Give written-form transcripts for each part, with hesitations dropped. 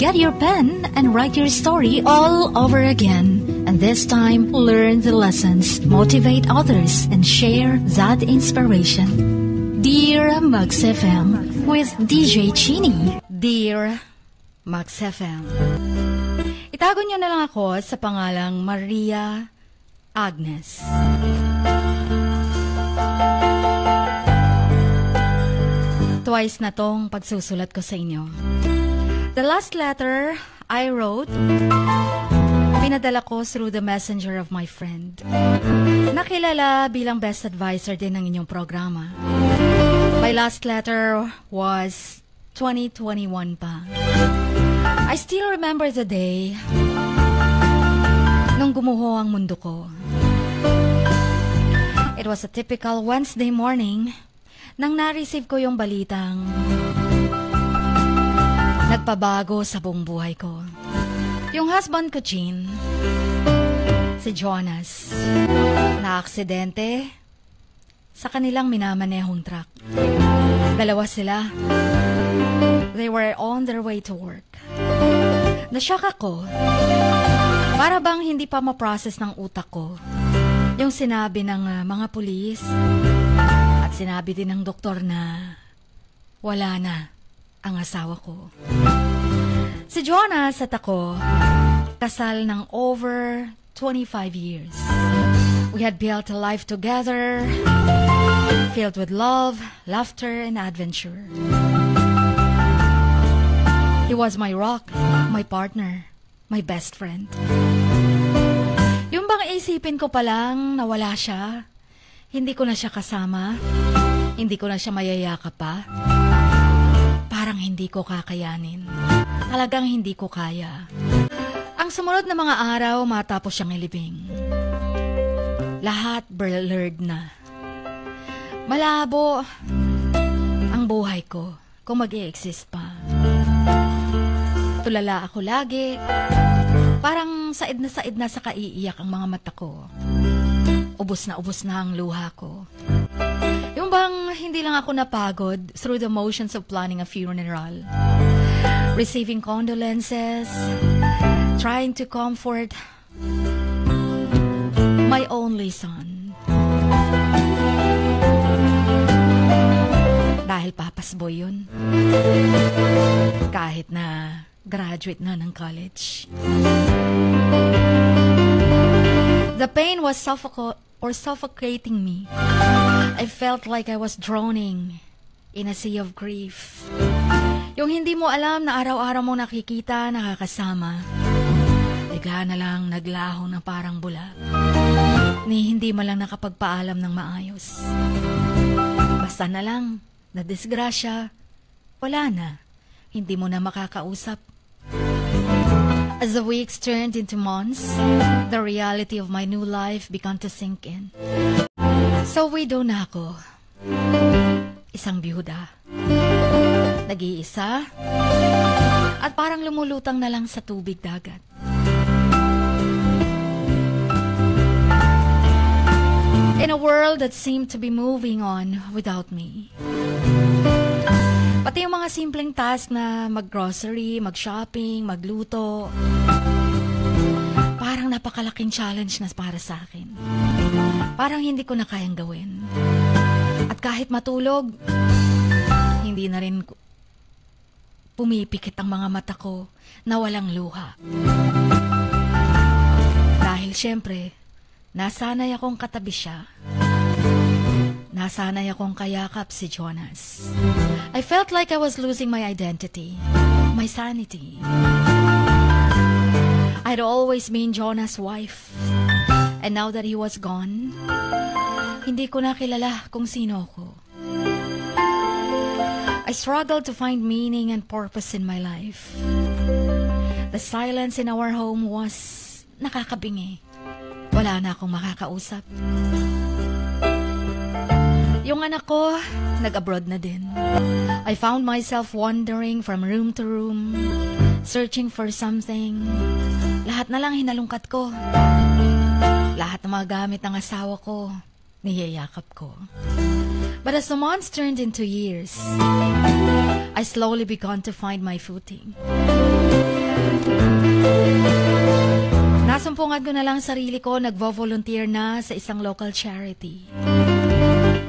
Get your pen and write your story all over again. And this time, learn the lessons, motivate others, and share that inspiration. Dear Max FM with DJ Chini. Dear Max FM, itago niyo na lang ako sa pangalang Maria Agnes. Twice na tong pagsusulat ko sa inyo. The last letter I wrote, pinadala ko through the messenger of my friend. Nakilala bilang best advisor din ng inyong programa. My last letter was 2021 pa. I still remember the day nung gumuho ang mundo ko. It was a typical Wednesday morning nang na-receive ko yung balitang nagpabago sa buong buhay ko. Yung husband ko, Jean, si Jonas, na-aksidente sa kanilang minamanehong truck. Dalawa sila. They were on their way to work. Nashock ako. Para bang hindi pa ma-process ng utak ko yung sinabi ng mga pulis at sinabi din ng doktor na wala na ang asawa ko. Si Jonas at ako, kasal ng over 25 years. We had built a life together, filled with love, laughter, and adventure. He was my rock, my partner, my best friend. Yung bang isipin ko palang nawala siya, hindi ko na siya kasama, hindi ko na siya mayayakap pa, parang hindi ko kakayanin. Talagang hindi ko kaya. Ang sumunod na mga araw, matapos siyang ilibing. Lahat blurred na. Malabo ang buhay ko kung mag-i-exist pa. Tulala ako lagi. Parang said na sa kaiiyak ang mga mata ko. Ubos na ang luha ko. Yung bang hindi lang ako napagod through the motions of planning a funeral, receiving condolences, trying to comfort my only son. Dahil papas boy yun. Kahit na graduate na ng college. The pain was suffocating me. I felt like I was drowning in a sea of grief. Yung hindi mo alam na araw-araw mo nakikita, nakakasama. Bigla na lang naglaho na parang bula. Ni hindi mo lang nakapagpaalam ng maayos. Basta na lang, na disgrasya, wala na. Hindi mo na makakausap. As the weeks turned into months, the reality of my new life began to sink in. So widow na ako. Isang byuda. Nag-iisa. At parang lumulutang na lang sa tubig dagat. In a world that seemed to be moving on without me. Pati yung mga simpleng task na mag-grocery, mag-shopping, magluto, parang napakalaking challenge na para sa akin. Parang hindi ko na kayang gawin. At kahit matulog, hindi na rin pumipikit ang mga mata ko na walang luha. Dahil syempre, nasanay akong katabi siya. Nasanay akong kayakap si Jonas. I felt like I was losing my identity, my sanity. I'd always been Jonas' wife. And now that he was gone, hindi ko na kilala kung sino ako. I struggled to find meaning and purpose in my life. The silence in our home was nakakabingi. Wala na akong makakausap. Yung anak ko, nag-abroad na din. I found myself wandering from room to room, searching for something. Lahat na lang hinalungkat ko. Lahat ng mga gamit ng asawa ko, niyayakap ko. But as the months turned into years, I slowly began to find my footing. tinulungan ko na lang sarili ko, nagvo-volunteer na sa isang local charity.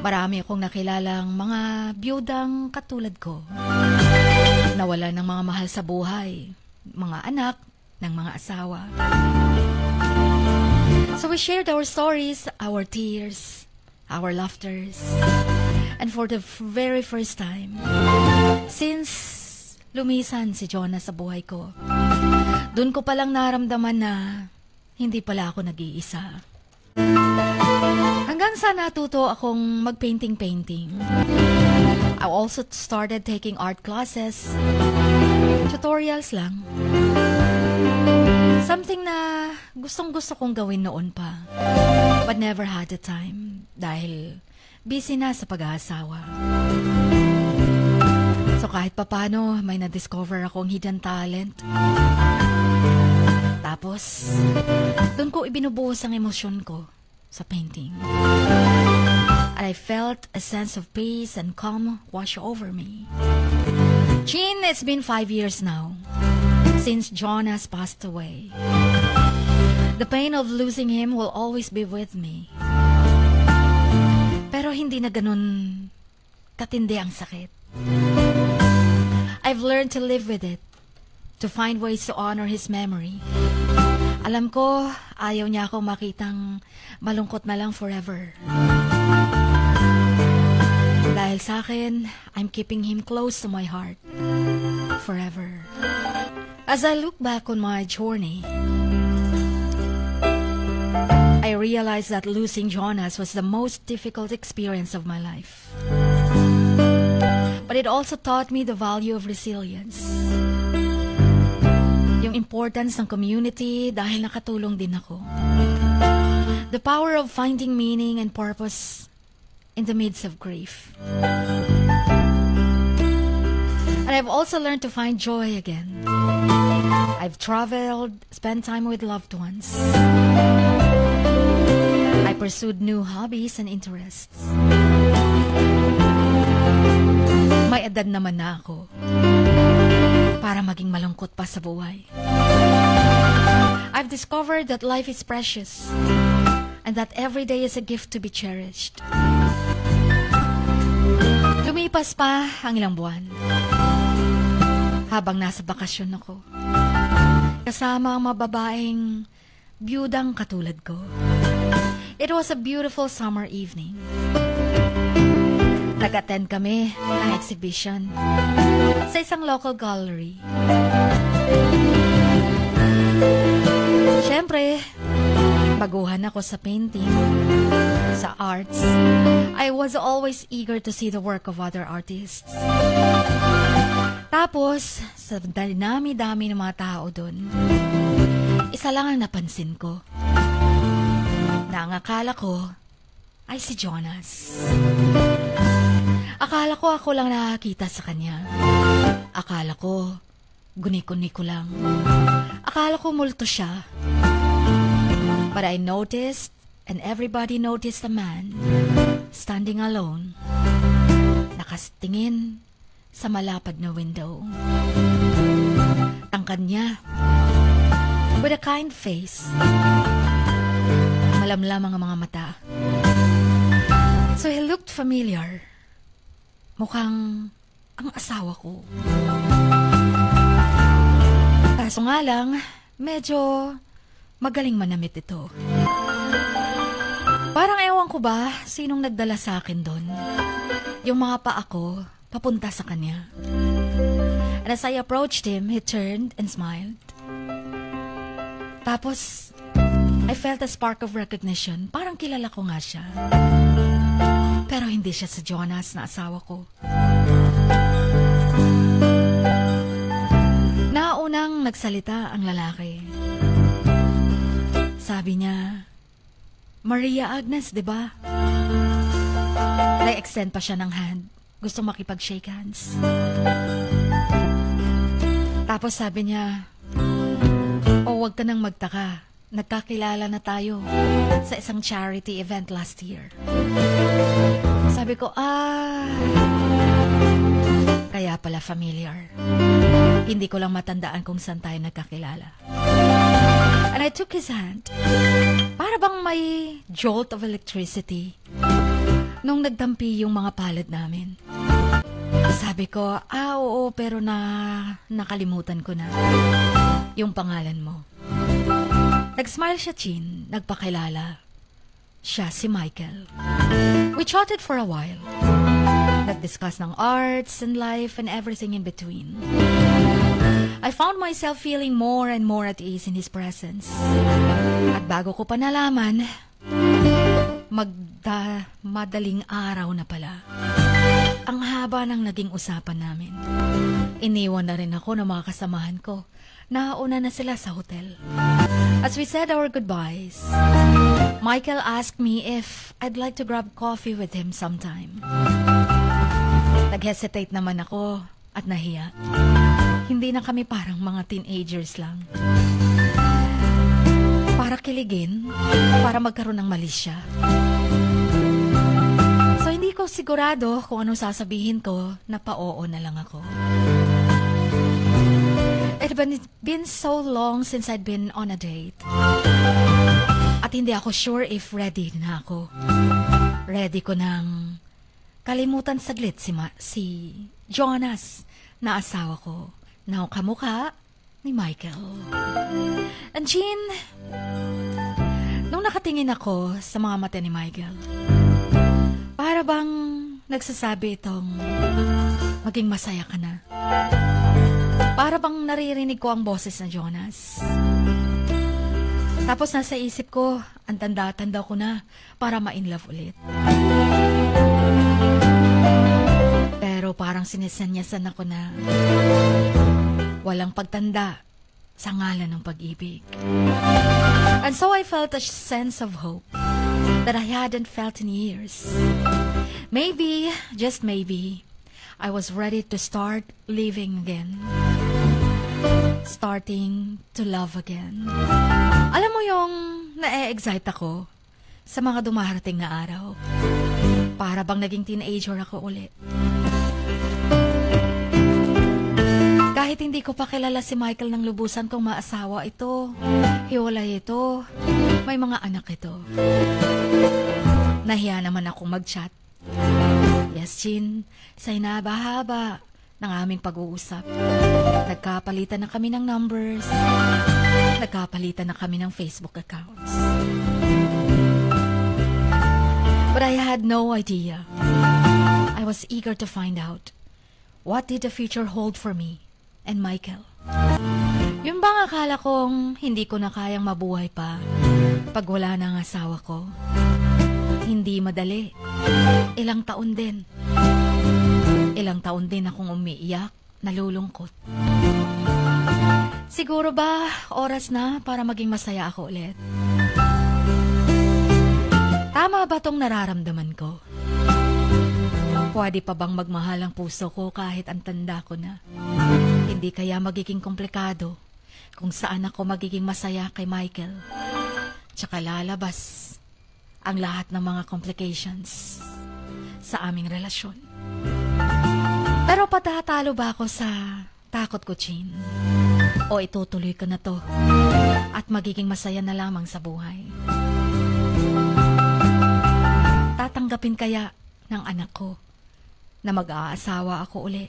Marami akong nakilalang mga biyudang katulad ko. Nawalan ng mga mahal sa buhay, mga anak ng mga asawa. So we shared our stories, our tears, our laughters. And for the very first time, since lumisan si Jonas sa buhay ko, doon ko palang naramdaman na hindi pala ako nag-iisa. Hanggang sa natuto akong mag-painting-painting. I also started taking art classes. Tutorials lang. Something na gustong-gusto kong gawin noon pa. But never had the time dahil busy na sa pag-aasawa. So kahit papano, may na-discover akong hidden talent. Tapos, doon ko ibinubuhos ang emosyon ko sa painting. And I felt a sense of peace and calm wash over me. Chin, it's been 5 years now since Jonas passed away. The pain of losing him will always be with me. Pero hindi na ganun katindi ang sakit. I've learned to live with it, to find ways to honor his memory. Alam ko, ayaw niya akong makitang malungkot na lang forever. Dahil sa akin, I'm keeping him close to my heart forever. As I look back on my journey, I realized that losing Jonas was the most difficult experience of my life. But it also taught me the value of resilience. Yung importance ng community dahil nakatulong din ako. The power of finding meaning and purpose in the midst of grief. And I've also learned to find joy again. I've traveled, spent time with loved ones. I pursued new hobbies and interests. May edad naman na ako para maging malungkot pa sa buhay. I've discovered that life is precious and that every day is a gift to be cherished. Lumipas pa ang ilang buwan habang nasa bakasyon ako kasama ang mababaeng biyudang katulad ko. It was a beautiful summer evening. Nag-attend kami ng exhibition sa isang local gallery. Siyempre, baguhan ako sa painting, sa arts. I was always eager to see the work of other artists. Tapos, sa dami-dami ng mga tao doon, isa lang ang napansin ko. Na ang akala ko ay si Jonas. Akala ko ako lang nakakita sa kanya. Akala ko guni-guni ko lang. Akala ko multo siya. But I noticed, and everybody noticed a man standing alone, nakastingin sa malapad na window. Tangkad niya, with a kind face, malamlam ang mga mata. So he looked familiar. Mukhang ang asawa ko. Kaso nga lang, medyo magaling manamit ito. Parang ewan ko ba sinong nagdala sa akin doon. Yung mga paa ko papunta sa kanya. And as I approached him, he turned and smiled. Tapos, I felt a spark of recognition. Parang kilala ko nga siya. Pero hindi siya si Jonas na asawa ko. Naunang nagsalita ang lalaki. Sabi niya, Maria Agnes, di ba? Nai-extend pa siya ng hand. Gusto makipag-shake hands. Tapos sabi niya, huwag ka nang magtaka. Nagkakilala na tayo sa isang charity event last year. Sabi ko, kaya pala familiar. Hindi ko lang matandaan kung saan tayo nagkakilala. And And I took his hand. Para bang may jolt of electricity nung nagdampi yung mga palad namin. Sabi ko, oo, pero nakalimutan ko na yung pangalan mo. Nag-smile siya, Chin. Nagpakilala. Siya si Michael. We chatted for a while. Nag-discuss ng arts and life and everything in between. I found myself feeling more and more at ease in his presence. At bago ko pa nalaman, madaling araw na pala. Ang haba ng naging usapan namin. Iniwan na rin ako ng mga kasamahan ko. Nauna na sila sa hotel. As we said our goodbyes, Michael asked me if I'd like to grab coffee with him sometime. Nag-hesitate naman ako at nahiya. Hindi na kami parang mga teenagers lang. Para kiligin, para magkaroon ng malisya. So hindi ko sigurado kung anong sasabihin ko na pa-oo na lang ako. It had been so long since I'd been on a date. At hindi ako sure if ready na ako. Ready ko nang kalimutan saglit si Jonas na asawa ko na kamukha ni Michael. And Jean, nung nakatingin ako sa mga mata ni Michael, para bang nagsasabi itong maging masaya ka na. Para bang naririnig ko ang boses ng Jonas. Tapos nasa isip ko, ang tanda-tanda ko na para ma-inlove ulit. Pero parang sinisanyasan ako na walang pagtanda sa ngalan ng pag-ibig. And so I felt a sense of hope that I hadn't felt in years. Maybe, just maybe, I was ready to start living again. Starting to love again. Alam mo yung na-excite ako sa mga dumarating na araw. Para bang naging teenager ako ulit. Kahit hindi ko pa kilala si Michael ng lubusan kung maasawa ito, hiwalay ito, may mga anak ito. Nahiya naman akong mag-chat. Yes, Chin, sa hinaba-haba ng aming pag-uusap. Nagkapalitan na kami ng numbers. Nagkapalitan na kami ng Facebook accounts. But I had no idea. I was eager to find out what did the future hold for me and Michael. Yung bang akala kong hindi ko na kayang mabuhay pa pag wala na ang asawa ko. Hindi madali. Ilang taon din. Ilang taon din akong umiiyak, nalulungkot. Siguro ba oras na para maging masaya ako ulit? Tama ba tong nararamdaman ko? Pwede pa bang magmahal ang puso ko kahit ang tanda ko na? Hindi kaya magiging komplikado kung saan ako magiging masaya kay Michael? Tsaka lalabas ang lahat ng mga complications sa aming relasyon. Pero patatalo ba ako sa takot ko, Chin? O itutuloy ko na to at magiging masaya na lamang sa buhay? Tatanggapin kaya ng anak ko na mag-aasawa ako uli?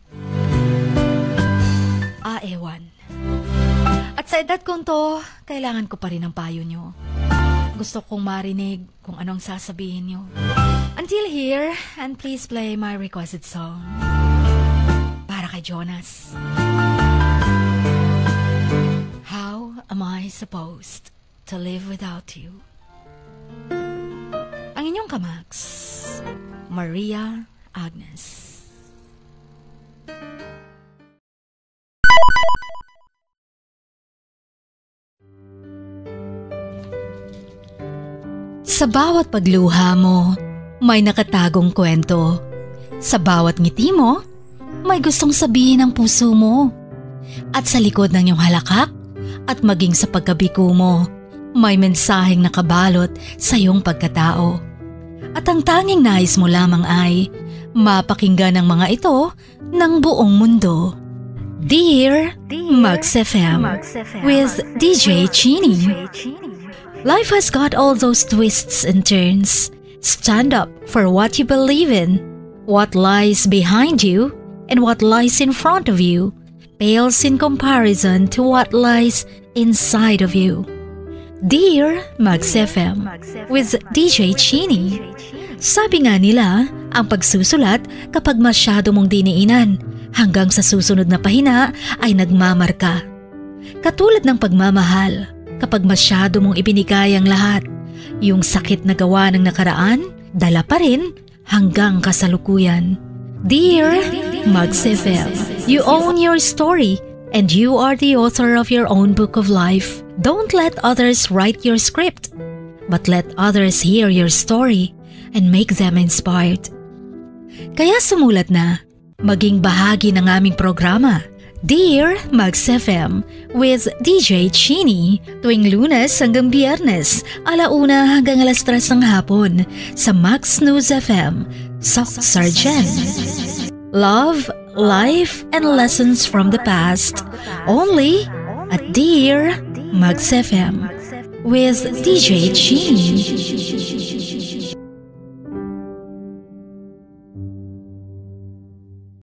Ewan. At sa edad kong to, kailangan ko pa rin ang payo nyo. Gusto kong marinig kung anong sasabihin nyo. Until here, and please play my requested song. Para kay Jonas. How am I supposed to live without you? Ang inyong kamaks, Maria Agnes. Sa bawat pagluha mo, may nakatagong kwento. Sa bawat ngiti mo, may gustong sabihin ang puso mo. At sa likod ng iyong halakak at maging sa pagkabiko mo, may mensaheng nakabalot sa iyong pagkatao. At ang tanging nais mo lamang ay mapakinggan ang mga ito ng buong mundo. Dear Mux FM with DJ Chini. Life has got all those twists and turns. Stand up for what you believe in. What lies behind you and what lies in front of you pales in comparison to what lies inside of you. Dear Mux FM with DJ Chini. Sabi nga nila, ang pagsusulat kapag masyado mong diniinan hanggang sa susunod na pahina ay nagmamarka. Katulad ng pagmamahal, kapag masyado mong ibinigay ang lahat, yung sakit na gawa ng nakaraan, dala pa rin hanggang kasalukuyan. Dear Mux FM, you own your story and you are the author of your own book of life. Don't let others write your script, but let others hear your story and make them inspired. Kaya sumulat na, maging bahagi ng aming programa, Dear Mux FM with DJ Chini, tuwing Lunes hanggang Biyernes, 1:00 hanggang 3:00 ng hapon sa Max News FM, Sock Sargent. Love, life, and lessons from the past, only at Dear Mux FM with DJ Chini.